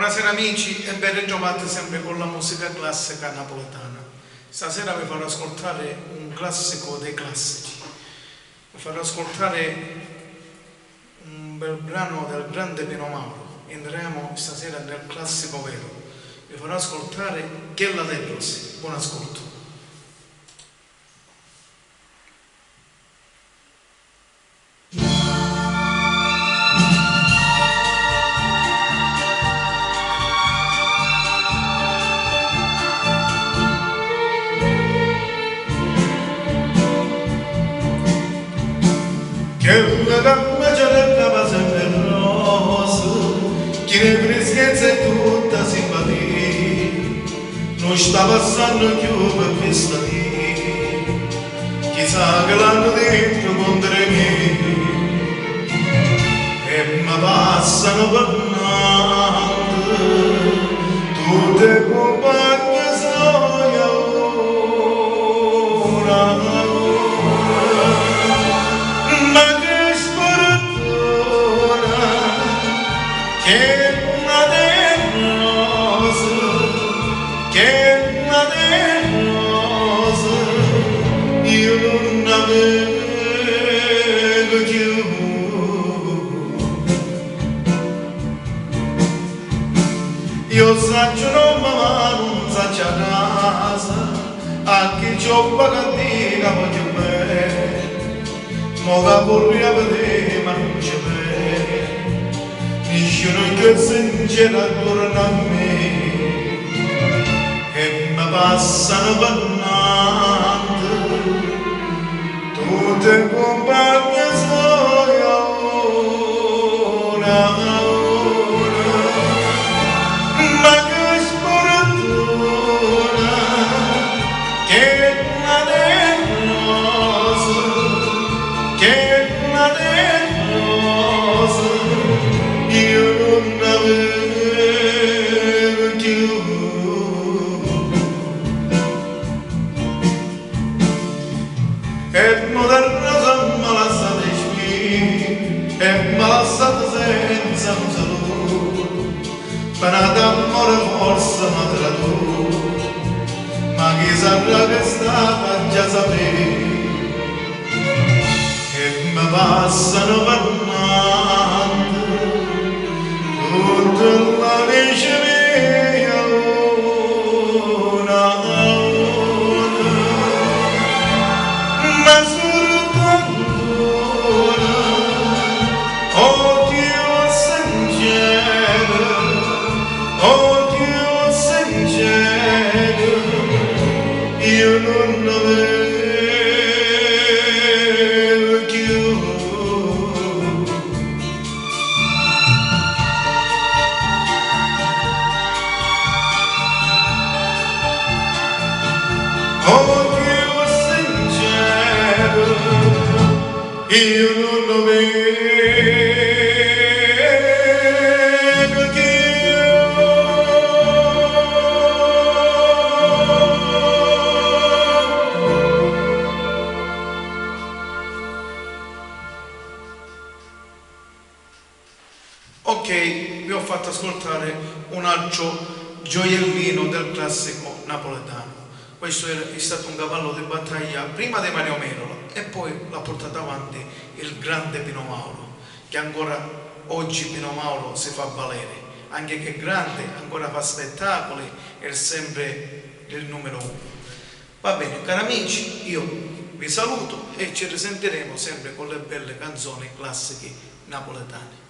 Buonasera amici e ben ritrovati sempre con la musica classica napoletana. Stasera vi farò ascoltare un classico dei classici. Vi farò ascoltare un bel brano del grande Pino Mauro. Entriamo stasera nel classico vero. Vi farò ascoltare Chella dei Rossi. Buon ascolto. Chella gamma giornata va sempre rosa, chi ne freschezza è tutta simpatia, non sta passando più per questa via, chissà che l'hanno detto contro me, e mi passano parlando, tutte compagne sono ora. Io saggio non ma non saggio a casa, a chi c'ho pagatina voglio bene, mo che vorrei a vedere ma non c'è bene, nessuno che sincero attorno a me, che mi passano parlando, tutte compagne sono ora. E moderna sono lasciate qui, e mi lasciate senza un saluto, per d'amore forse mi tradù, ma chi saprà che è stata già sapere, che mi passano parlando, tutta la vita mia. Io non avevo più. Oh Dio sincero, io non avevo Ok, vi ho fatto ascoltare un altro gioiellino del classico napoletano. Questo è stato un cavallo di battaglia prima di Mario Merola e poi l'ha portato avanti il grande Pino Mauro, che ancora oggi Pino Mauro si fa valere, anche che è grande, ancora fa spettacoli, è sempre il numero uno. Va bene, cari amici, io vi saluto e ci risentiremo sempre con le belle canzoni classiche napoletane.